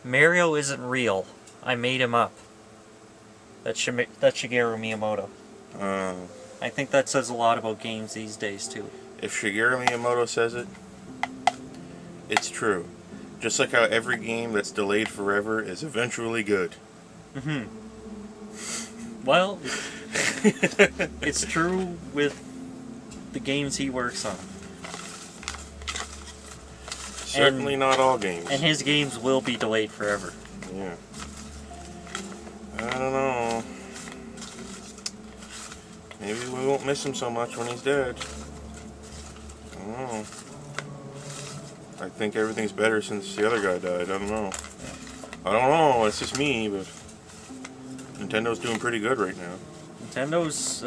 Mario isn't real. I made him up. That's Shigeru Miyamoto. I think that says a lot about games these days, too. If Shigeru Miyamoto says it, it's true. Just like how every game that's delayed forever is eventually good. Well, it's true with the games he works on. Certainly not all games. And his games will be delayed forever. Yeah. I don't know. Maybe we won't miss him so much when he's dead. I don't know. I think everything's better since the other guy died. I don't know. I don't know. It's just me, but Nintendo's doing pretty good right now. Nintendo's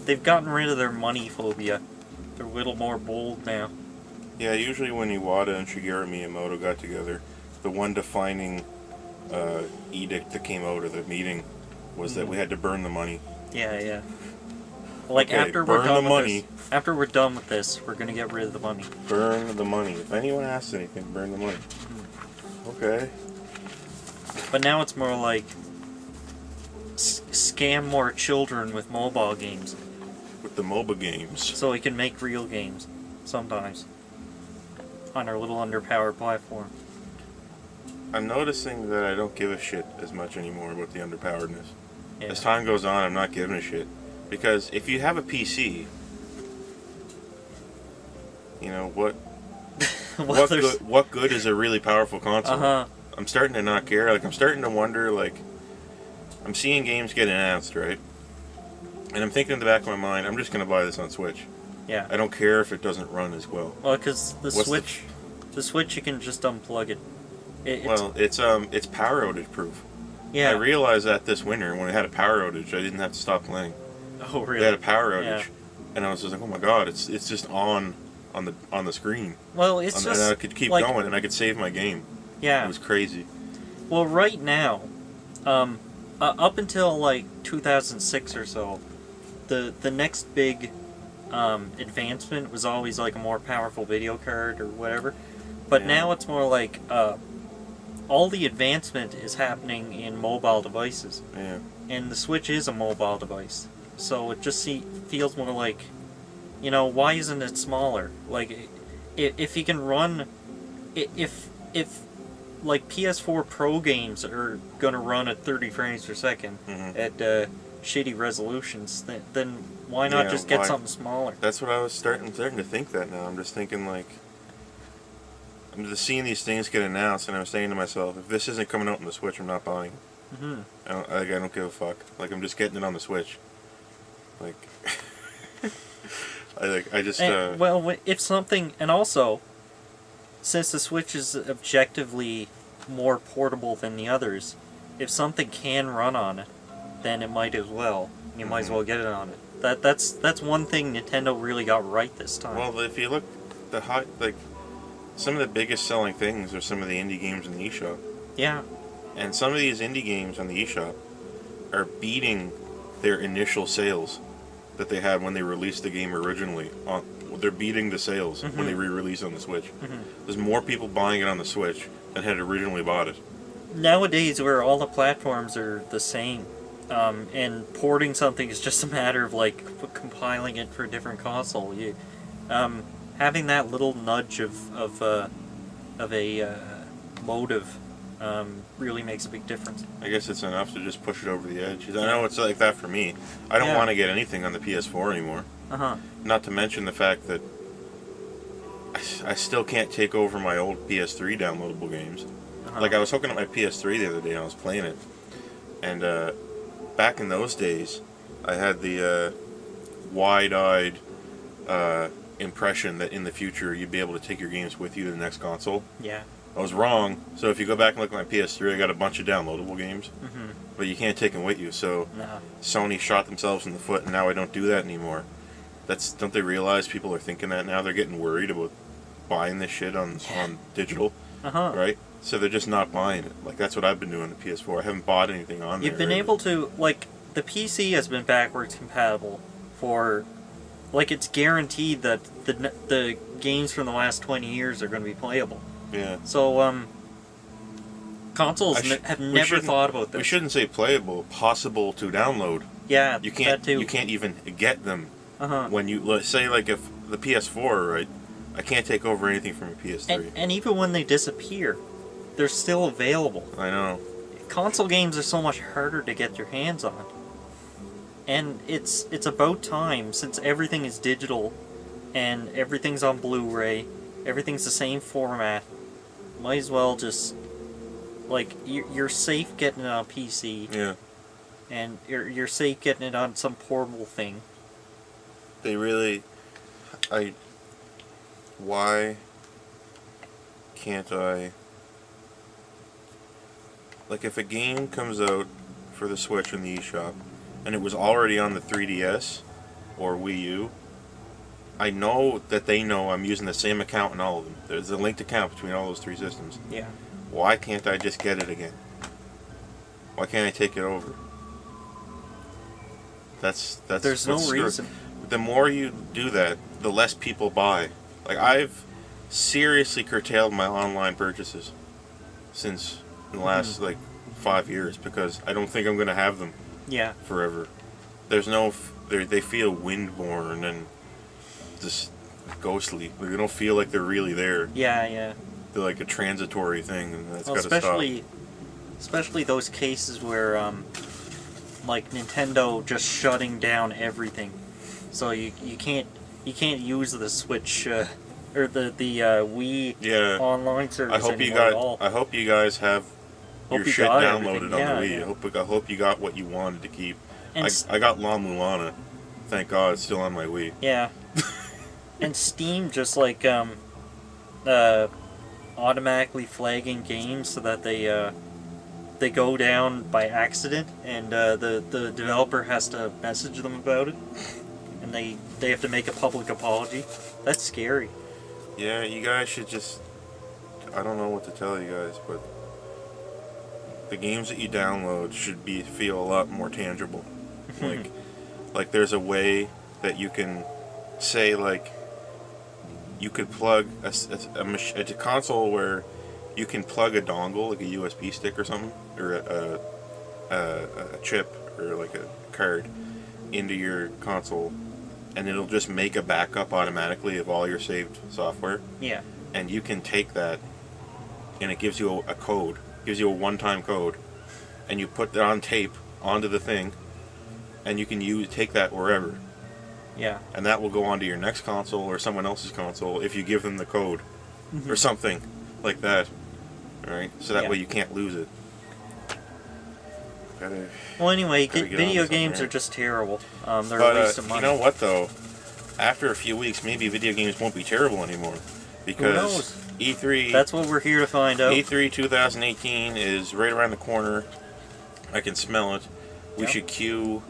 they've gotten rid of their money phobia. They're a little more bold now. Yeah, usually when Iwata and Shigeru Miyamoto got together, the one defining edict that came out of the meeting was that we had to burn the money. Yeah. Like, okay, after we're done with this, we're gonna get rid of the money. Burn the money. If anyone asks anything, burn the money. Okay. But now it's more like scam more children with mobile games. With the MOBA games. So we can make real games sometimes on our little underpowered platform. I'm noticing that I don't give a shit as much anymore about the underpoweredness. Yeah. As time goes on, I'm not giving a shit. Because if you have a PC, you know, what good is a really powerful console? I'm starting to not care. Like, I'm starting to wonder, like, I'm seeing games get announced, right? And I'm thinking in the back of my mind, I'm just going to buy this on Switch. Yeah. I don't care if it doesn't run as well. Well, because the Switch, you can just unplug it. It's power outage proof. Yeah. I realized that this winter when I had a power outage, I didn't have to stop playing. Oh, really? They had a power outage, yeah. And I was just like, oh my god, it's just on the screen. Well, it's just and I could keep going, and I could save my game. Yeah. It was crazy. Well, right now, up until like 2006 or so, the next big advancement was always like a more powerful video card or whatever. But now it's more like all the advancement is happening in mobile devices. Yeah. And the Switch is a mobile device. So it just feels more like, you know, why isn't it smaller? Like, if you can run, if like PS4 Pro games are gonna run at 30 frames per second at shitty resolutions, then why not just get something smaller? That's what I was starting to think that now. I'm just thinking, like, I'm just seeing these things get announced, and I'm saying to myself, if this isn't coming out on the Switch, I'm not buying it. I don't give a fuck. Like, I'm just getting it on the Switch. Like, well, if something, and also, since the Switch is objectively more portable than the others, if something can run on it, then it might as well. You might as well get it on it. That's one thing Nintendo really got right this time. Well, if you look, some of the biggest selling things are some of the indie games in the eShop. Yeah. And some of these indie games on the eShop are beating their initial sales that they had when they released the game originally. They're beating the sales when they re-release on the Switch. There's more people buying it on the Switch than had originally bought it. Nowadays, where all the platforms are the same, and porting something is just a matter of like compiling it for a different console. Having that little nudge of a motive really makes a big difference. I guess it's enough to just push it over the edge. I know it's like that for me. I don't want to get anything on the PS4 anymore. Not to mention the fact that I still can't take over my old PS3 downloadable games. Like, I was hooking up my PS3 the other day and I was playing it. And back in those days, I had the wide-eyed impression that in the future you'd be able to take your games with you to the next console. Yeah. I was wrong. So if you go back and look at my PS3, I got a bunch of downloadable games. But you can't take them with you. So Sony shot themselves in the foot, and now I don't do that anymore. Don't they realize people are thinking that now? They're getting worried about buying this shit on digital, right? So they're just not buying it. Like, that's what I've been doing on the PS4. I haven't bought anything on there. You've been able to, like, the PC has been backwards compatible for, like, it's guaranteed that the games from the last 20 years are going to be playable. Yeah. So, consoles have never thought about this. We shouldn't say playable, possible to download. Yeah, you can't. that too. You can't even get them. Uh-huh. When you, let's say, like if the PS4, right? I can't take over anything from a PS3. And even when they disappear, they're still available. I know. Console games are so much harder to get your hands on. And it's about time, since everything is digital and everything's on Blu-ray, everything's the same format. Might as well just, like, you're safe getting it on PC. Yeah. And you're safe getting it on some portable thing. They really, why can't I, like, if a game comes out for the Switch in the eShop, and it was already on the 3DS or Wii U, I know that they know I'm using the same account in all of them. There's a linked account between all those three systems. Yeah. Why can't I just get it again? Why can't I take it over? That's There's no reason. The more you do that, the less people buy. Like, I've seriously curtailed my online purchases since the last, 5 years, because I don't think I'm going to have them. Yeah. Forever. There's no... They feel windborne and just ghostly. They don't feel like they're really there. Yeah, yeah. They're like a transitory thing, and that's got to stop. Especially those cases where, like Nintendo just shutting down everything, so you can't use the Switch or the Wii online service anymore at all. I hope you guys have your shit downloaded on the Wii. Yeah. I hope you got what you wanted to keep. And I got La Mulana. Thank God it's still on my Wii. Yeah. And Steam just automatically flagging games so that they go down by accident, and the developer has to message them about it, and they have to make a public apology. That's scary. Yeah, you guys should just... I don't know what to tell you guys, but the games that you download should feel a lot more tangible. like there's a way that you can say, like, you could plug a console where you can plug a dongle, like a USB stick or something, or a chip or like a card into your console, and it'll just make a backup automatically of all your saved software. Yeah. And you can take that, and it gives you a code, gives you a one-time code, and you put that on tape onto the thing, and you can take that wherever. Yeah. And that will go onto your next console or someone else's console if you give them the code, or something like that. All right, so that way you can't lose it. Well, anyway, video games are just terrible. They're a waste of money. You know what, though? After a few weeks, maybe video games won't be terrible anymore. Because E3... That's what we're here to find out. E3 2018 is right around the corner. I can smell it. We should cue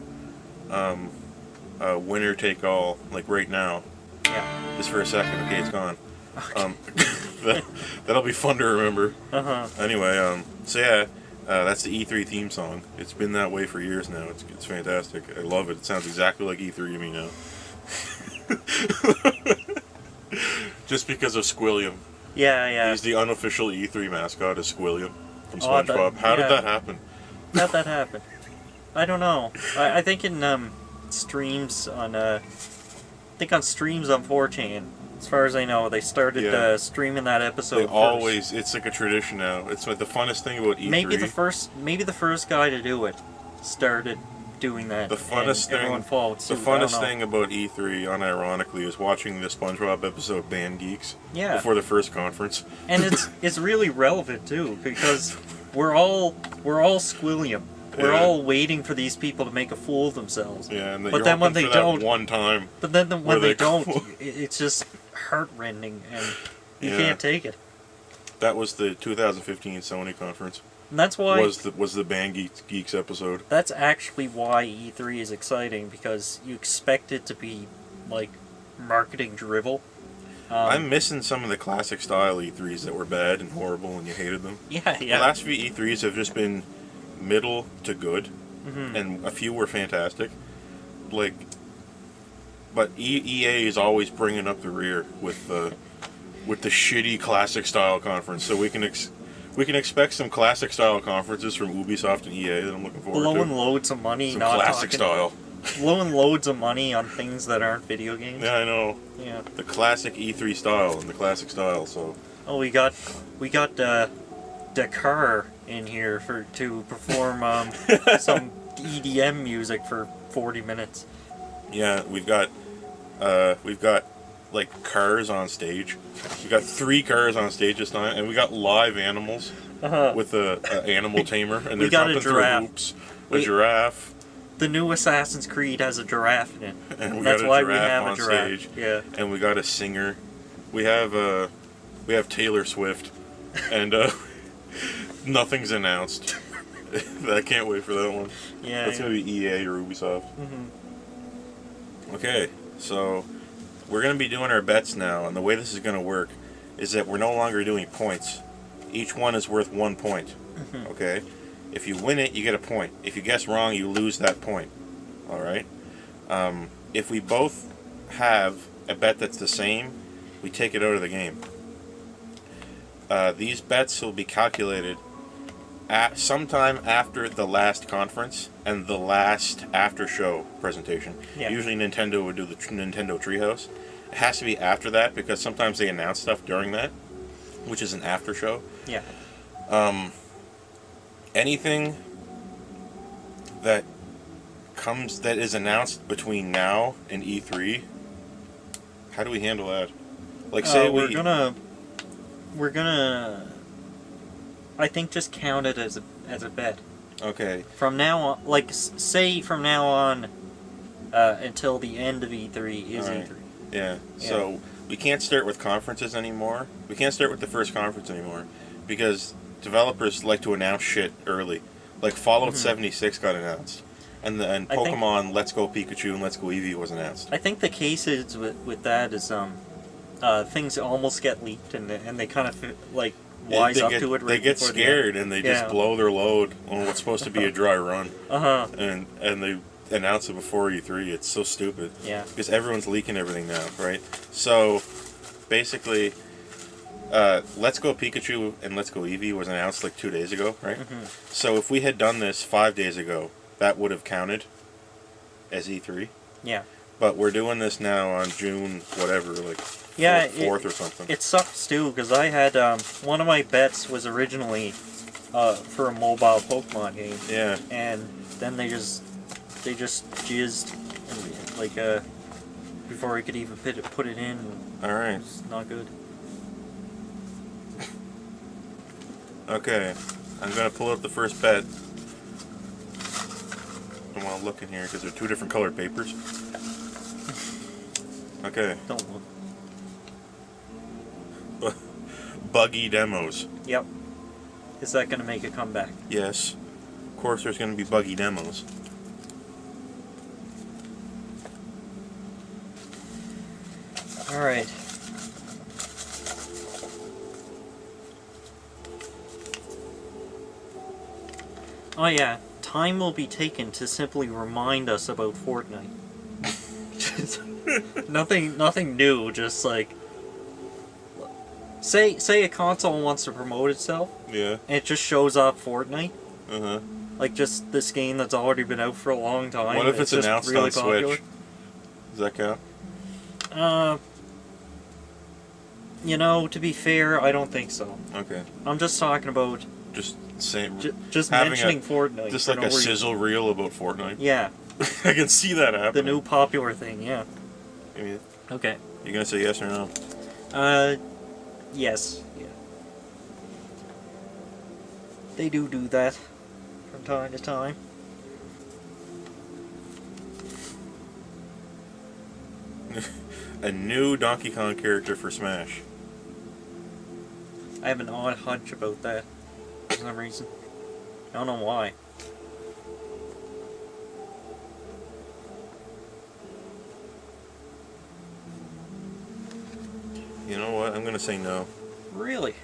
winner take all, like right now. Yeah. Just for a second. Okay, it's gone. Okay. That'll be fun to remember. Anyway, so yeah, that's the E3 theme song. It's been that way for years now. It's fantastic. I love it. It sounds exactly like E3 to me now. Just because of Squilliam. Yeah, yeah. He's the unofficial E3 mascot, is Squilliam from SpongeBob. How did that happen? How'd that happen? I don't know. I think in streams on on streams on 4chan. As far as I know, they started streaming that episode. It's like a tradition now. It's like the funnest thing about E3. Maybe the first guy to do it started doing that. The funnest thing. Everyone followed suit. The funnest thing about E3, unironically, is watching the SpongeBob episode "Band Geeks" before the first conference. And it's really relevant too, because we're all Squilliam. We're all waiting for these people to make a fool of themselves. Yeah, but then when they don't, one time. But then when they don't, it's just heartrending, and you can't take it. That was the 2015 Sony conference. And that's why was the Band Geeks episode. That's actually why E3 is exciting, because you expect it to be like marketing drivel. I'm missing some of the classic style E3s that were bad and horrible, and you hated them. Yeah. The last few E3s have just been middle to good, and a few were fantastic. Like But EA is always bringing up the rear with the shitty classic style conference. So we can expect some classic style conferences from Ubisoft and EA that I'm looking forward to. Blowing loads of money, some not classic style. Blowing loads of money on things that aren't video games. Yeah, I know. Yeah. The classic E3 style and the classic style. So. Oh, we got Dakar in here to perform some EDM music for 40 minutes. Yeah, we've got like cars on stage. We got 3 cars on stage this time, and we got live animals with a animal tamer, and they're jumping through hoops. A giraffe. The new Assassin's Creed has a giraffe in it. And that's why we have a giraffe. Stage. Yeah. And we got a singer. We have Taylor Swift, and nothing's announced. I can't wait for that one. Yeah. That's gonna be EA or Ubisoft. Mm-hmm. Okay, so we're gonna be doing our bets now, and the way this is gonna work is that we're no longer doing points. Each one is worth 1 point. Mm-hmm. Okay. If you win it, you get a point. If you guess wrong, you lose that point. All right. If we both have a bet that's the same, we take it out of the game. These bets will be calculated at sometime after the last conference and the last after show presentation. Yeah. Usually Nintendo would do the Nintendo Treehouse. It has to be after that because sometimes they announce stuff during that, which is an after show. Yeah. Anything that is announced between now and E3, how do we handle that? Like, say we're gonna, I think, just count it as a bet. Okay. From now on, like, say from now on, until the end of E3 is right. E3. Yeah. So we can't start with conferences anymore. We can't start with the first conference anymore because developers like to announce shit early. Like Fallout 76 got announced, and Pokemon Let's Go Pikachu and Let's Go Eevee was announced. I think the case is with that is things almost get leaked and they kind of wise up to it. Right, they get scared and they just blow their load on what's supposed to be a dry run. And they announce it before E3. It's so stupid. Yeah. Because everyone's leaking everything now, right? So basically, Let's Go Pikachu and Let's Go Eevee was announced like 2 days ago, right? Mm-hmm. So if we had done this 5 days ago, that would have counted as E3. Yeah. But we're doing this now on June whatever, like 4th or something. It sucks too because I had one of my bets was originally for a mobile Pokemon game. Yeah. And then they just jizzed before I could even put it in. All right. It's not good. Okay, I'm gonna pull up the first bet. I want to look in here because they're 2 different colored papers. Okay. Don't look. Buggy demos. Yep. Is that gonna make a comeback? Yes. Of course, there's gonna be buggy demos. All right. Oh yeah, time will be taken to simply remind us about Fortnite. nothing new, just like say a console wants to promote itself. Yeah. And it just shows off Fortnite. Uh-huh. Like just this game that's already been out for a long time. What if it's announced really on popular. Switch? Does that count? To be fair, I don't think so. Okay. I'm just talking about just saying, just mentioning Fortnite. Just like a sizzle reel about Fortnite. Yeah. I can see that happening. The new popular thing, yeah. Maybe. Okay. You gonna say yes or no? Yes. Yeah. They do that from time to time. A new Donkey Kong character for Smash. I have an odd hunch about that for some reason. I don't know why. You know what? I'm gonna say no. Really?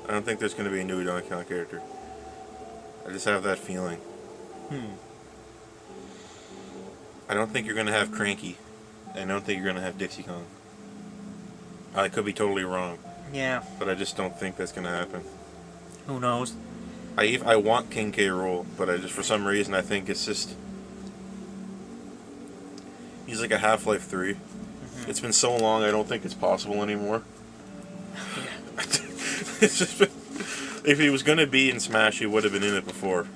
I don't think there's gonna be a new Donkey Kong character. I just have that feeling. I don't think you're gonna have Cranky. I don't think you're going to have Dixie Kong. I could be totally wrong. Yeah. But I just don't think that's going to happen. Who knows? I want King K. Rool, but I just, for some reason, I think it's just... He's like a Half-Life 3. Mm-hmm. It's been so long, I don't think it's possible anymore. Yeah. It's just been, if he was going to be in Smash, he would have been in it before.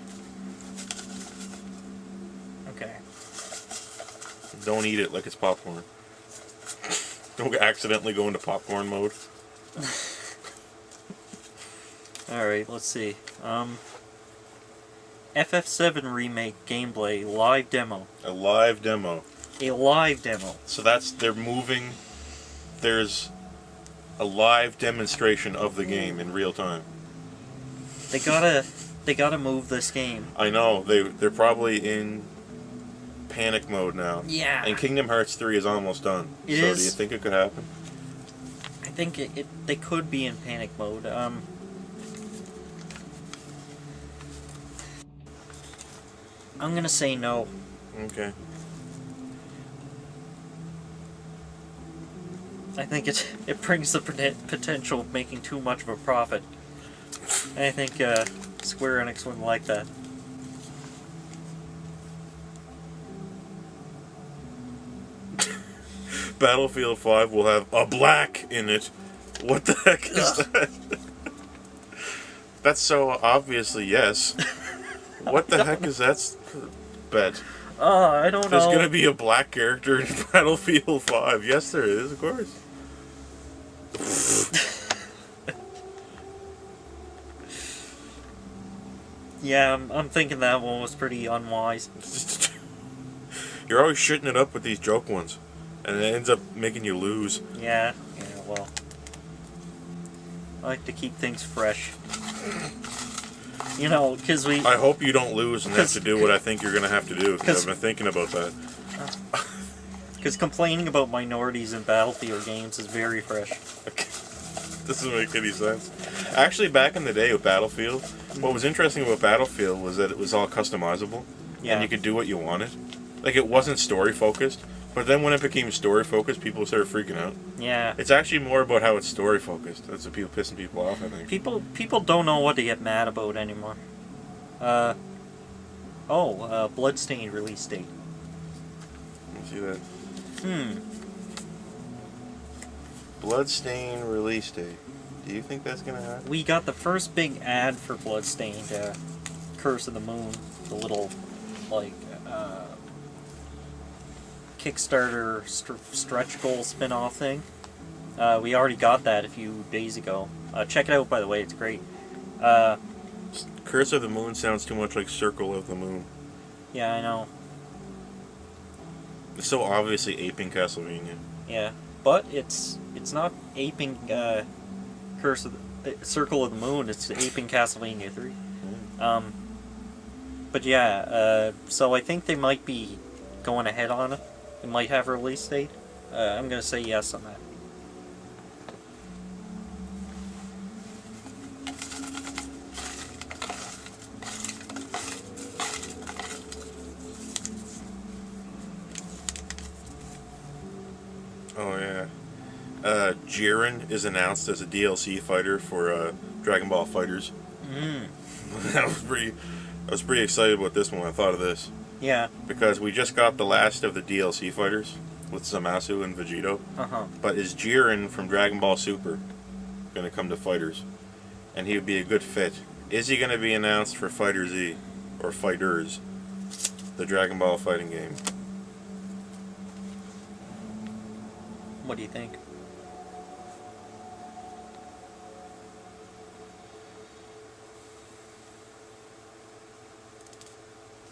Okay. Don't eat it like it's popcorn. Don't accidentally go into popcorn mode. Alright, let's see. FF7 Remake gameplay live demo. A live demo. A live demo. So they're moving. There's a live demonstration of the game in real time. They gotta move this game. I know, they're probably in panic mode now. Yeah. And Kingdom Hearts 3 is almost done. Do you think it could happen? I think they could be in panic mode. I'm gonna say no. Okay. I think it brings the potential of making too much of a profit. I think Square Enix wouldn't like that. Battlefield 5 will have a black in it. What the heck is that? That's so obviously yes. What the heck is that bet? I don't know. There's gonna be a black character in Battlefield 5. Yes, there is, of course. Yeah, I'm thinking that one was pretty unwise. You're always shitting it up with these joke ones, and it ends up making you lose. Yeah, well. I like to keep things fresh. You know, because we... I hope you don't lose and have to do what I think you're going to have to do, because I've been thinking about that. Because complaining about minorities in Battlefield games is very fresh. Doesn't make any sense. Actually, back in the day with Battlefield, what was interesting about Battlefield was that it was all customizable, and you could do what you wanted. Like, it wasn't story-focused, but then when it became story-focused, people started freaking out. Yeah. It's actually more about how it's story-focused. That's what pissing people off, I think. People don't know what to get mad about anymore. Bloodstained release date. Let's see that. Bloodstained release date. Do you think that's gonna happen? We got the first big ad for Bloodstained, Curse of the Moon, the little, Kickstarter stretch goal spin-off thing. We already got that a few days ago. Check it out, by the way, it's great. Curse of the Moon sounds too much like Circle of the Moon. Yeah, I know. It's so obviously aping Castlevania. Yeah, but it's not aping Circle of the Moon, it's aping Castlevania 3. But yeah, so I think they might be going ahead on it. It might have a release date. I'm going to say yes on that. Oh yeah. Jiren is announced as a DLC fighter for Dragon Ball FighterZ. I was pretty excited about this one when I thought of this. Yeah. Because we just got the last of the DLC fighters with Zamasu and Vegito. But is Jiren from Dragon Ball Super going to come to FighterZ? And he would be a good fit. Is he going to be announced for Fighter Z or FighterZ, the Dragon Ball fighting game? What do you think?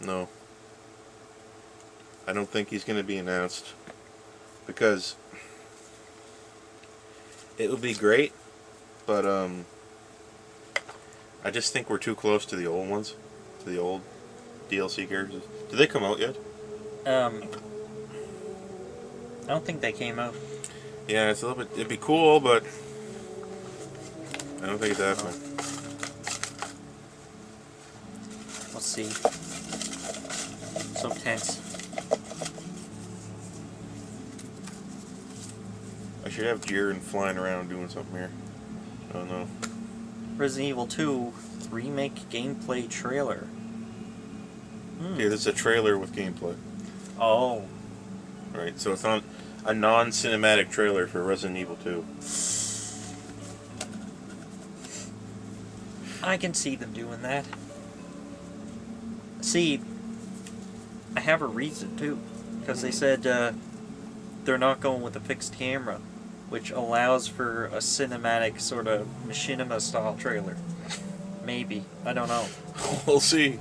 No. I don't think he's going to be announced. Because it would be great, but I just think we're too close to the old ones. To the old DLC characters. Did they come out yet? I don't think they came out. Yeah, it's a little bit. It'd be cool, but I don't think it's happening. Let's see. So tense. should have Jiren flying around doing something here. I don't know. Resident Evil 2 remake gameplay trailer. Okay, this is a trailer with gameplay. Oh. Right, so it's not a non-cinematic trailer for Resident Evil 2. I can see them doing that. See, I have a reason too, because they said they're not going with a fixed camera, which allows for a cinematic sort of machinima style trailer. Maybe, I don't know. We'll see.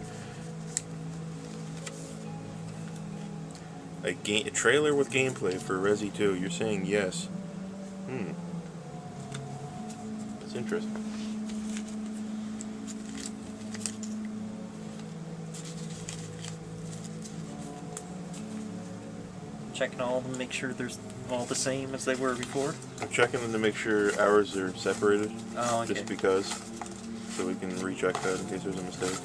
A trailer with gameplay for Resi 2. You're saying yes. That's interesting. Checking all of them, make sure there's all the same as they were before. I'm checking them to make sure ours are separated. Oh, okay. Just because. So we can recheck that in case there's a mistake.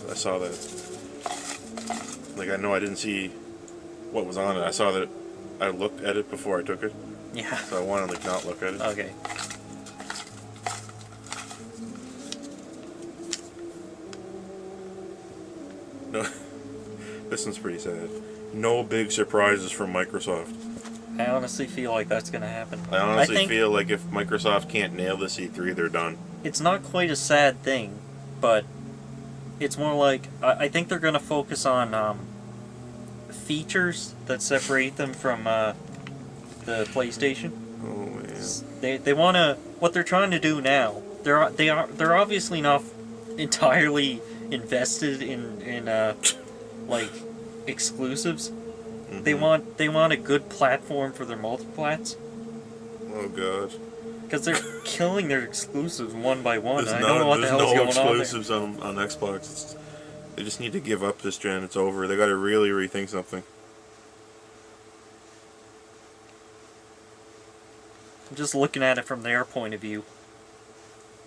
I saw that. Like, I know I didn't see what was on it. I saw that I looked at it before I took it. Yeah. So I wanted to not look at it. Okay. No. This one's pretty sad. No big surprises from Microsoft. I honestly feel like that's going to happen. I honestly feel like if Microsoft can't nail this E3, they're done. It's not quite a sad thing, but it's more like I think they're going to focus on features that separate them from the PlayStation. Oh man. They want to, what they're trying to do now. They're obviously not entirely invested in like exclusives. Mm-hmm. They want a good platform for their multiplats. Oh god. Because they're killing their exclusives one by one. I don't know what the hell's going on there. There's no exclusives on Xbox. They just need to give up this gen. It's over. They got to really rethink something. I'm just looking at it from their point of view.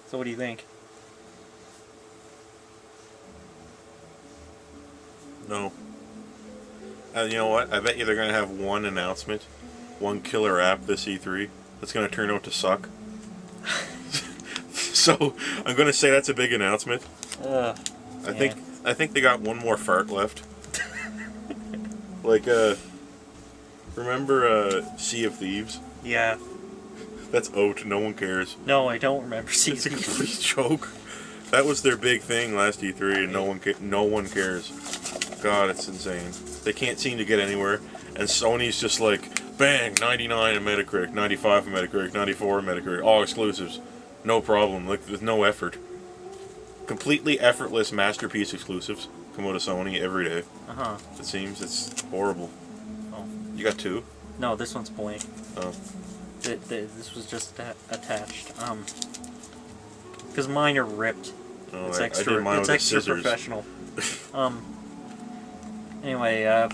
So what do you think? No. You know what? I bet you they're going to have one announcement, one killer app this E3 that's going to turn out to suck. So I'm going to say that's a big announcement. I think they got one more fart left. Like, remember Sea of Thieves? Yeah. That's out. No one cares. No, I don't remember Sea of It's a Thieves. complete joke. That was their big thing last E3, and no one cares. God, it's insane. They can't seem to get anywhere, and Sony's just like, bang, 99 on Metacritic, 95 on Metacritic, 94 on Metacritic, all exclusives. No problem, like, with no effort. Completely effortless masterpiece exclusives come out of Sony every day. Uh-huh. It seems. It's horrible. Oh. You got two? No, this one's blank. Oh. This was just attached. Because mine are ripped. Oh, It's I extra. did mine It's with extra scissors. professional. Anyway,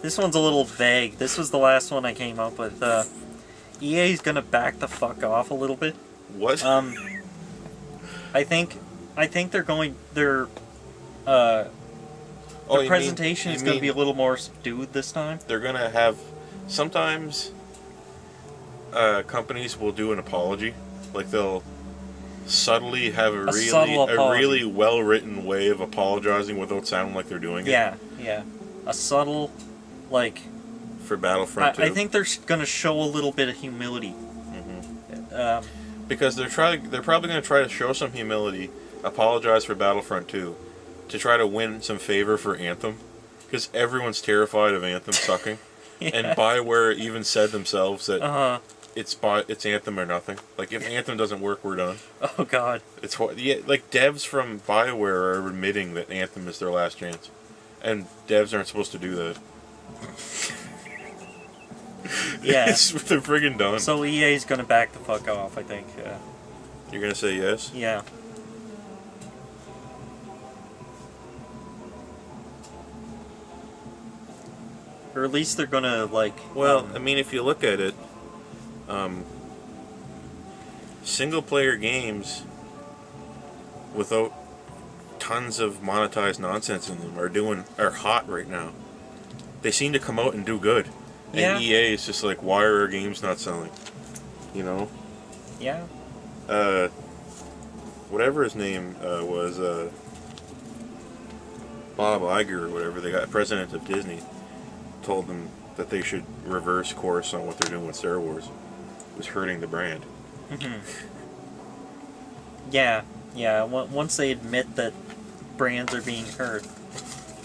this one's a little vague. This was the last one I came up with. EA's gonna back the fuck off a little bit. What? I think they're going. Their presentation is going to be a little more subdued this time. They're going to have... Sometimes companies will do an apology. Like, they'll subtly have a really well-written way of apologizing without sounding like they're doing it. Yeah. A subtle, like... For Battlefront 2. I think they're going to show a little bit of humility. Mm-hmm. Because they're probably going to try to show some humility, apologize for Battlefront 2, to try to win some favor for Anthem. Because everyone's terrified of Anthem sucking. Yeah. And BioWare even said themselves that it's Anthem or nothing. Like, if Anthem doesn't work, we're done. Oh, God. Like, devs from BioWare are admitting that Anthem is their last chance. And devs aren't supposed to do that. Yeah. They're friggin' done. So EA's gonna back the fuck off, I think. You're gonna say yes? Yeah. Or at least they're gonna, like... Well, I mean, if you look at it, single-player games without tons of monetized nonsense in them are hot right now. They seem to come out and do good. Yeah. And EA is just like, why are our games not selling? You know? Yeah. Whatever his name was, Bob Iger or whatever, they got president of Disney, told them that they should reverse course on what they're doing with Star Wars. It was hurting the brand. Yeah. Once they admit that brands are being hurt,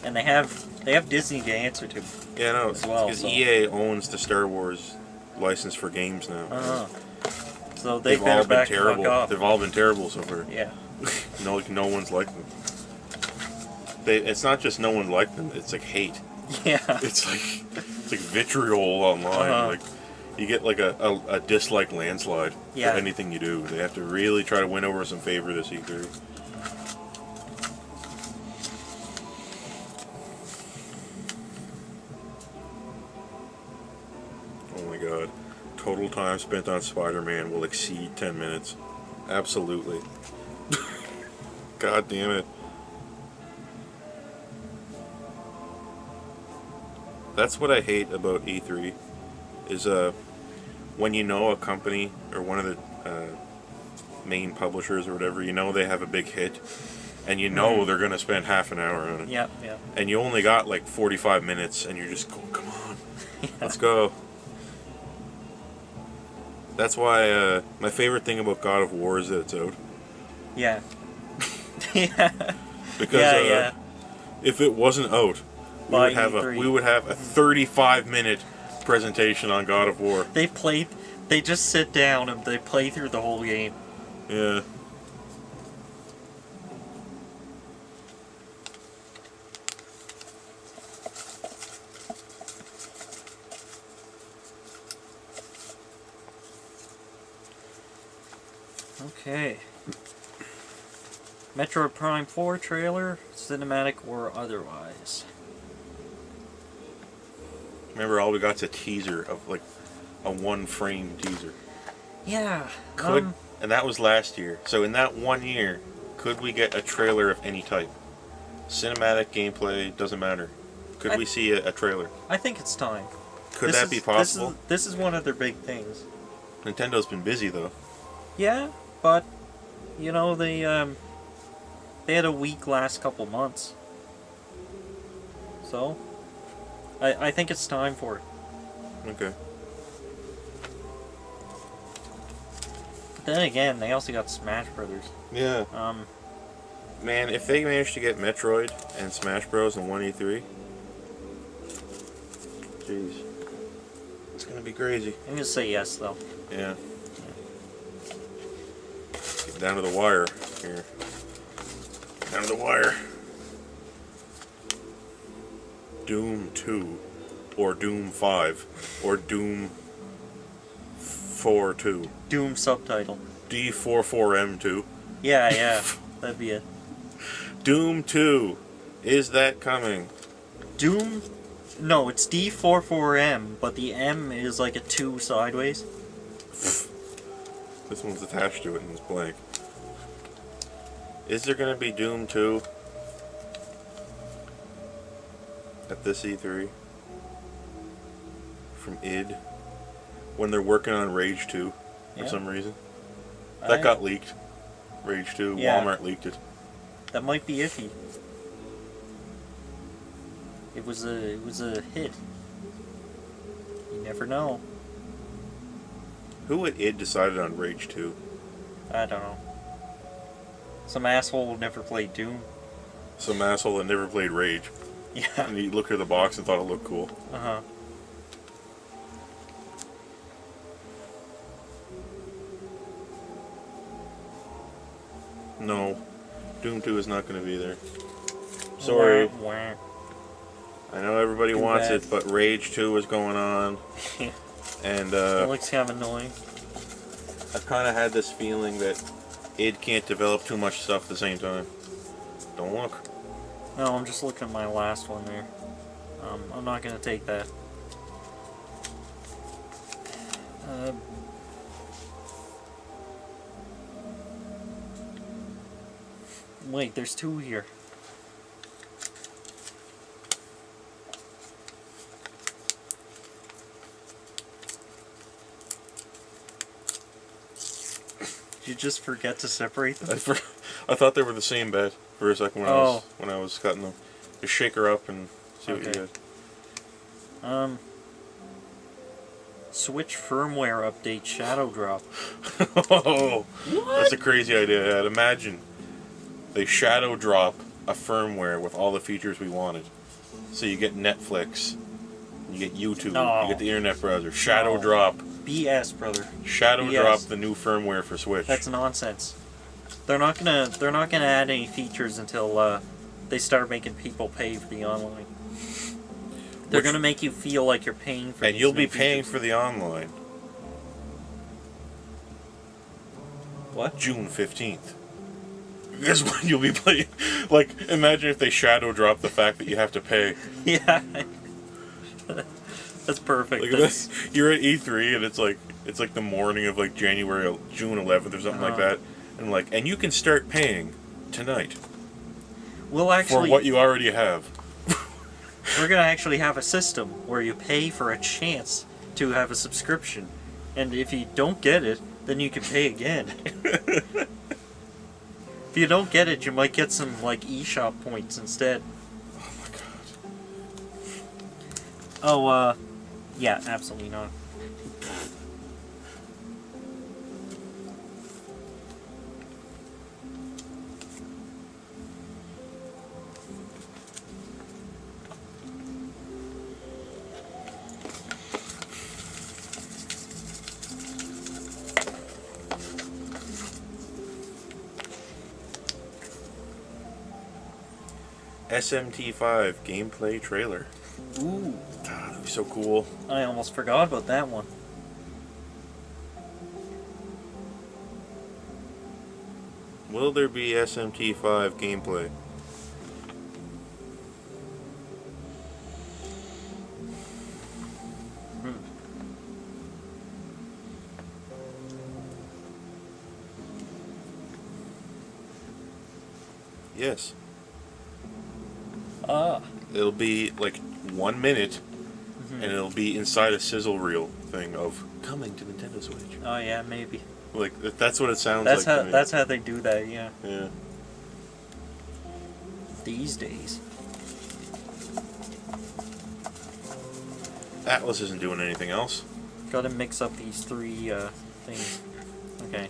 and they have Disney to answer to. Yeah, no, as well. Because So. EA owns the Star Wars license for games now. So they've all been back terrible. The fuck off. They've all been terrible so far. Yeah. No one's liked them. It's not just no one liked them. It's like hate. Yeah. It's like vitriol online. Like you get like a dislike landslide for anything you do. They have to really try to win over some favor this E3. Oh my god. Total time spent on Spider-Man will exceed 10 minutes. Absolutely. God damn it. That's what I hate about E3 is when you know a company or one of the main publishers or whatever, you know they have a big hit and you know they're going to spend half an hour on it. Yeah. And you only got like 45 minutes and you're just going, come on, let's go. That's why my favorite thing about God of War is that it's out. Yeah. Yeah. Because if it wasn't out, we would have a 35-minute presentation on God of War. They just sit down and they play through the whole game. Yeah. Okay. Metroid Prime 4 trailer, cinematic or otherwise. Remember, all we got's a teaser of like a one-frame teaser. Yeah. And that was last year. So in that 1 year, could we get a trailer of any type? Cinematic, gameplay, doesn't matter. Could we see a trailer? I think it's time. Could that be possible? This is one of their big things. Nintendo's been busy though. Yeah, but you know they had a weak last couple months. So I think it's time for it. Okay. But then again, they also got Smash Brothers. Yeah. Man, if they manage to get Metroid and Smash Bros. In one E3, jeez, it's gonna be crazy. I'm gonna say yes though. Yeah. Get down to the wire here. Down to the wire. Doom 2, or Doom 5, or Doom 4-2. Doom subtitle. D44M2. Yeah, that'd be it. Doom 2. Is that coming? Doom? No, it's D44M, but the M is like a 2 sideways. This one's attached to it and it's blank. Is there going to be Doom 2 at this E3 from id when they're working on Rage 2 for some reason? That got leaked. Rage 2. Yeah. Walmart leaked it. That might be iffy. It was a hit. You never know. Who at id decided on Rage 2? I don't know. Some asshole who never played Doom. Some asshole that never played Rage. Yeah. And he looked at the box and thought it looked cool. Uh-huh. No. Doom 2 is not going to be there. Sorry. Wah, wah. I know everybody Too wants bad. it, but Rage 2 is going on. And It looks kind of annoying. I've kind of had this feeling that id can't develop too much stuff at the same time. Don't look. No, I'm just looking at my last one there. I'm not gonna take that. Wait, there's two here. Did you just forget to separate them? I thought they were the same bed for a second when I was cutting them. Just shake her up and see what you get. Switch firmware update shadow drop. Oh, that's a crazy idea, Ed. Imagine they shadow drop a firmware with all the features we wanted. So you get Netflix, you get YouTube, you get the internet browser. Shadow drop. BS, brother. Shadow drop the new firmware for Switch. That's nonsense. They're not gonna add any features until they start making people pay for the online. They're gonna make you feel like you're paying for. And you'll be paying for the online. What? June 15th. That's when you'll be playing. Like, imagine if they shadow drop the fact that you have to pay. Yeah. That's perfect. Like you're at E3 and it's like the morning of like June 11th or something like that, and you can start paying tonight. We'll actually for what you already have. We're gonna actually have a system where you pay for a chance to have a subscription, and if you don't get it, then you can pay again. If you don't get it, you might get some like eShop points instead. Oh my god. Oh, yeah, absolutely not. SMT5 gameplay trailer. Ooh. God, that'd be so cool. I almost forgot about that one. Will there be SMT5 gameplay? Yes. It'll be like 1 minute, and it'll be inside a sizzle reel thing of coming to Nintendo Switch. Oh yeah, maybe. Like that's what it sounds like. To me. That's how they do that. Yeah. Yeah. These days. Atlas isn't doing anything else. Got to mix up these three things. Okay.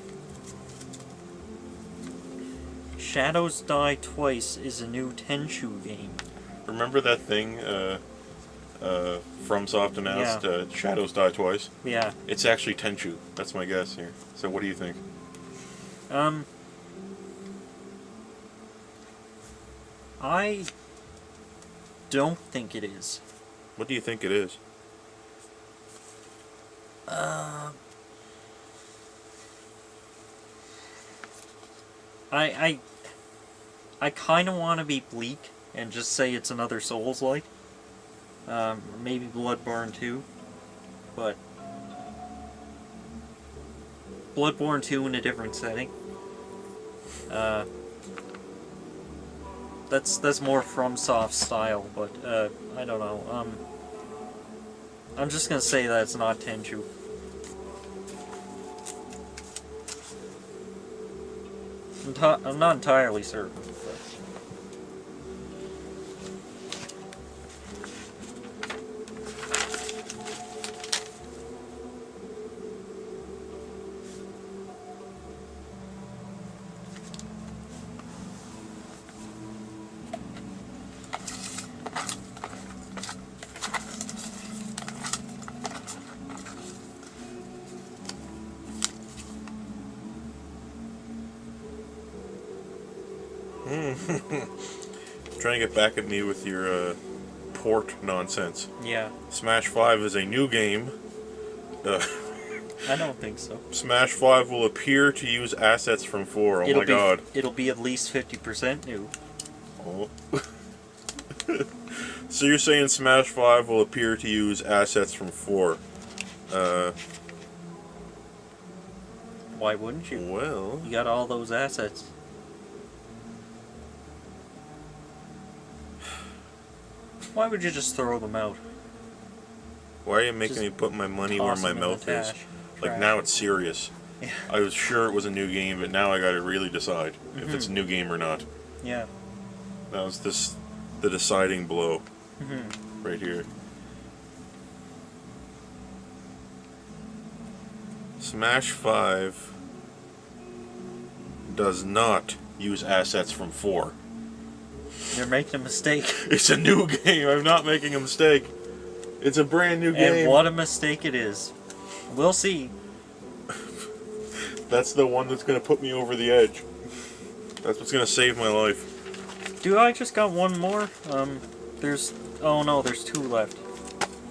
Shadows Die Twice is a new Tenchu game. Remember that thing FromSoft announced, Shadows Die Twice? Yeah. It's actually Tenchu. That's my guess here. So what do you think? I don't think it is. What do you think it is? I kind of want to be bleak and just say it's another Souls-like. Maybe Bloodborne 2, but Bloodborne 2 in a different setting. That's more FromSoft style, but I don't know. I'm just gonna say that it's not Tenchu. I'm not entirely certain. But. Trying to get back at me with your port nonsense. Yeah. Smash 5 is a new game. I don't think so. Smash 5 will appear to use assets from 4. Oh my god. It'll be at least 50% new. Oh. So you're saying Smash 5 will appear to use assets from 4. Why wouldn't you? Well... You got all those assets. Why would you just throw them out? Why are you making Just me put my money where toss my them in the mouth is? trash. Like, now it's serious. Yeah. I was sure it was a new game, but now I gotta really decide if it's a new game or not. Yeah. That was the deciding blow. Right here. Smash 5 does not use assets from 4. You're making a mistake. It's a new game. I'm not making a mistake. It's a brand new game. And what a mistake it is. We'll see. That's the one that's going to put me over the edge. That's what's going to save my life. Do I just got one more? There's... Oh no, there's 2 left.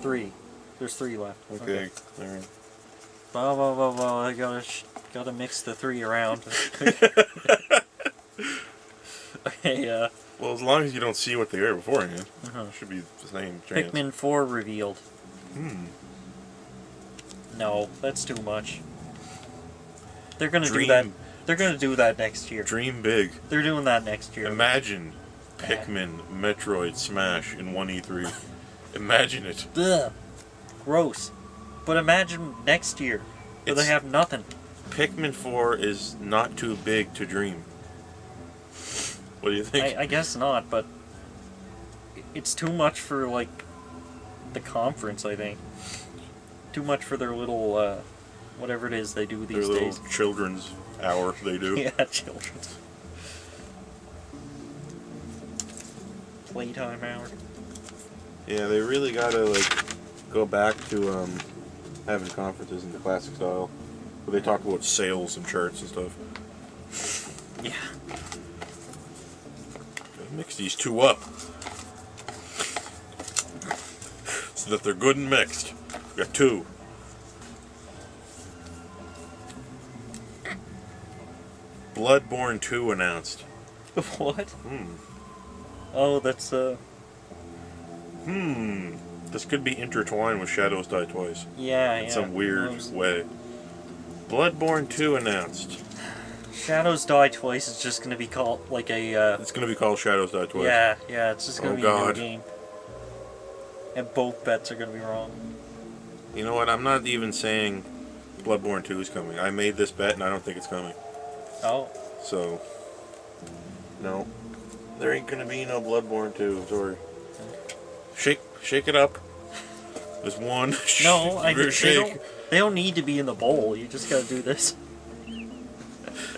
3. There's 3 left. Okay. Alright. I gotta mix the 3 around. Okay, well, as long as you don't see what they are beforehand, it should be the same chance. Pikmin 4 revealed. No, that's too much. They're gonna do that. They're gonna do that next year. Dream big. They're doing that next year. Imagine Pikmin, Metroid, Smash in one E3. Imagine it. Ugh. Gross. But imagine next year, where they have nothing. Pikmin 4 is not too big to dream. What do you think? I guess not, but it's too much for, like, the conference, I think. Too much for their little, whatever it is they do these their days. Little children's hour they do. Yeah, children's. Playtime hour. Yeah, they really gotta, like, go back to, having conferences in the classic style. Where they talk about sales and charts and stuff. Yeah. Gotta mix these 2 up. So that they're good and mixed. We got 2. Bloodborne 2 announced. What? Oh, that's, This could be intertwined with Shadows Die Twice. Yeah, in some weird way. Bloodborne 2 announced. Shadows Die Twice is just gonna be called, like, a, It's gonna be called Shadows Die Twice. Yeah, it's just gonna be a new God. game. And both bets are gonna be wrong. You know what? I'm not even saying Bloodborne 2 is coming. I made this bet and I don't think it's coming. Oh. So, no. There ain't gonna be no Bloodborne 2. Sorry. Shake it up. There's one. No, shake. they don't need to be in the bowl. You just gotta do this.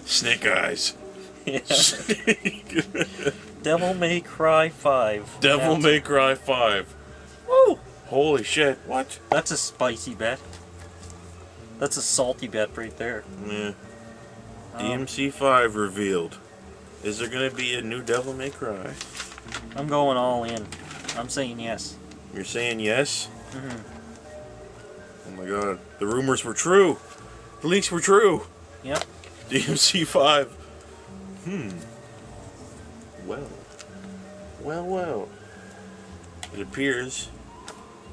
Snake Eyes. Yeah. Devil May Cry 5. Devil May Cry 5. Woo! Holy shit, what? That's a spicy bet. That's a salty bet right there. Yeah. DMC 5 revealed. Is there gonna be a new Devil May Cry? I'm going all in. I'm saying yes. You're saying yes? Oh my god. The rumors were true. The leaks were true. Yep. DMC 5. Well. It appears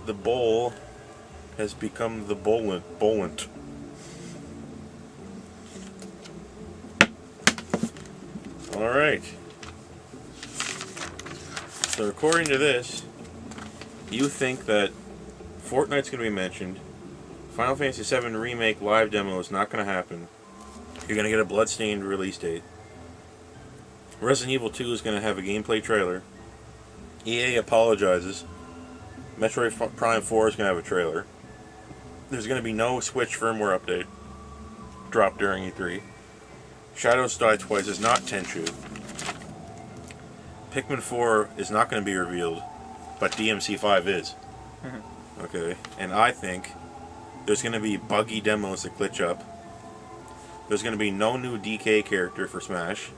the bowl has become the bollant. Alright. So according to this, you think that Fortnite's going to be mentioned, Final Fantasy VII Remake live demo is not going to happen, you're going to get a bloodstained release date, Resident Evil 2 is going to have a gameplay trailer, EA apologizes, Metroid Prime 4 is going to have a trailer, there's going to be no Switch firmware update dropped during E3, Shadows Die Twice is not Tenchu, Pikmin 4 is not going to be revealed, but DMC 5 is. Okay, and I think there's going to be buggy demos that glitch up. There's going to be no new DK character for Smash.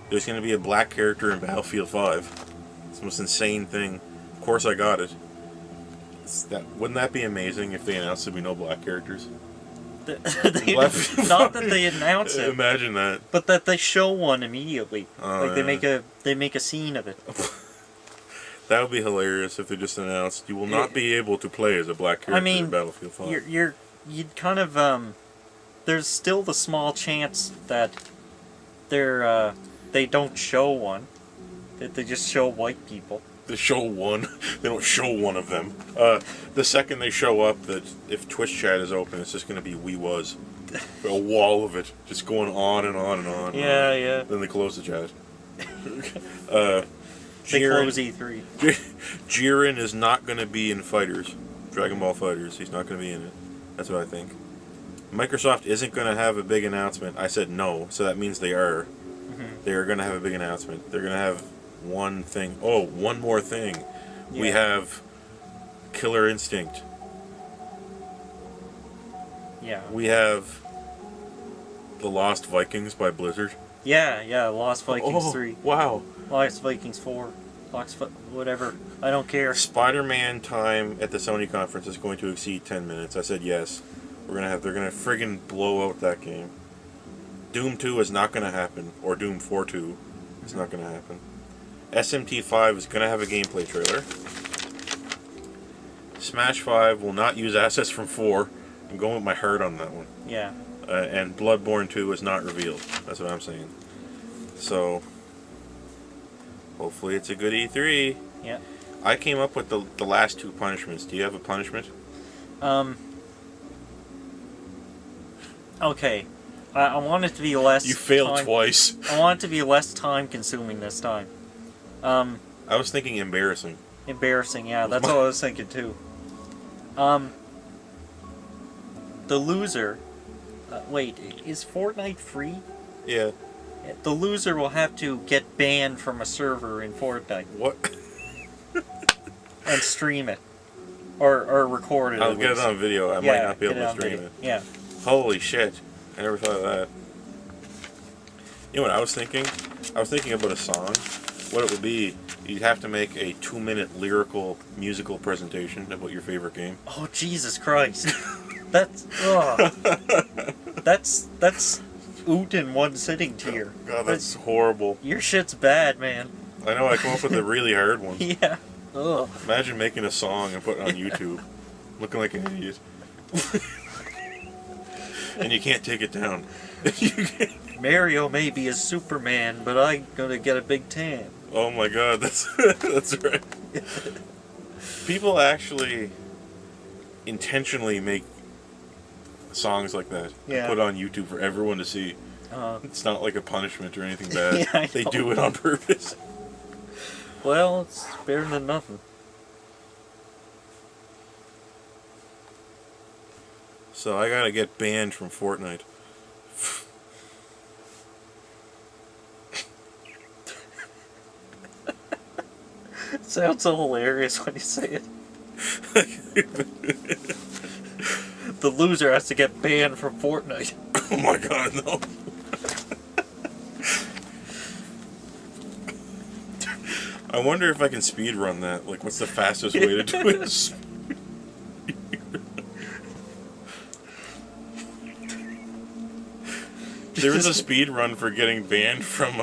There's going to be a black character in Battlefield 5. It's the most insane thing. Of course I got it. Wouldn't that be amazing if they announced there'd be no black characters? Not that they announce it. Imagine that. But that they show one immediately. Oh, like they make a scene of it. That would be hilarious if they just announced you will not be able to play as a black character in Battlefield 5. You'd kind of there's still the small chance that they don't show one. That they just show white people. They show one. They don't show one of them. The second they show up, that if Twitch chat is open, it's just going to be "we was," a wall of it, just going on and on and on. Yeah, yeah. Then they close the chat. They close E3. Jiren is not going to be in Fighters, Dragon Ball Fighters. He's not going to be in it. That's what I think. Microsoft isn't going to have a big announcement. I said no, so that means they are. Mm-hmm. They are going to have a big announcement. They're going to have one thing. Oh, one more thing. Yeah. We have Killer Instinct. Yeah. We have The Lost Vikings by Blizzard. Yeah, Lost Vikings 3. Wow. Lost Vikings 4. Whatever. I don't care. Spider-Man time at the Sony conference is going to exceed 10 minutes. I said yes. They're gonna friggin' blow out that game. Doom 2 is not gonna happen. Or Doom 4 2 is not gonna happen. SMT 5 is gonna have a gameplay trailer. Smash 5 will not use assets from 4. I'm going with my heart on that one. Yeah. And Bloodborne 2 is not revealed. That's what I'm saying. So, hopefully it's a good E3. Yeah. I came up with the last 2 punishments. Do you have a punishment? Okay. I want it to be less... You failed twice. I want it to be less time-consuming this time. I was thinking embarrassing. Embarrassing, yeah. That's what I was thinking, too. The loser... wait, is Fortnite free? Yeah. The loser will have to get banned from a server in Fortnite. What? And stream it. Or record it. I'll get it on video. I might not be able to stream it. Yeah. Holy shit. I never thought of that. You know what I was thinking? I was thinking about a song. What it would be, you'd have to make a 2-minute lyrical musical presentation about your favorite game. Oh, Jesus Christ. That's oot in one sitting tier. God, that's horrible. Your shit's bad, man. I know, I come up with a really hard one. Yeah. Ugh. Imagine making a song and putting it on YouTube. Looking like an idiot. And you can't take it down. Mario may be a Superman, but I'm gonna get a big tan. Oh my god, that's right. People actually intentionally make songs like that. Yeah. Put on YouTube for everyone to see. It's not like a punishment or anything bad. Yeah, they do it on purpose. Well, it's better than nothing. So I gotta get banned from Fortnite. It sounds so hilarious when you say it. The loser has to get banned from Fortnite. Oh my god, no. I wonder if I can speedrun that. Like, what's the fastest way to do it? There is a speed run for getting banned from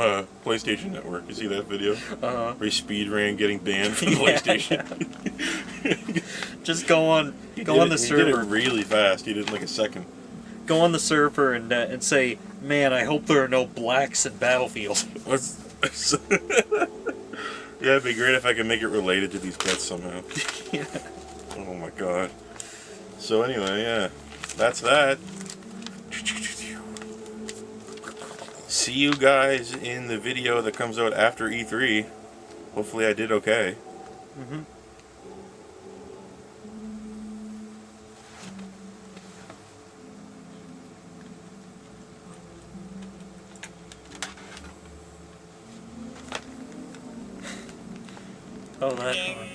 PlayStation Network. You see that video? Uh-huh. Where he speed ran getting banned from PlayStation. Yeah. Just go on the server. He did it really fast. He did it in like a second. Go on the server and say, "Man, I hope there are no blacks in Battlefield." Yeah, it'd be great if I could make it related to these bets somehow. Yeah. Oh my god. So anyway, yeah, that's that. See you guys in the video that comes out after E3. Hopefully I did okay. Mm-hmm. Oh, that one.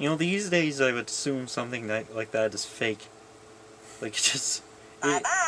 You know, these days I would assume something like that is fake. Like, just... Bye-bye.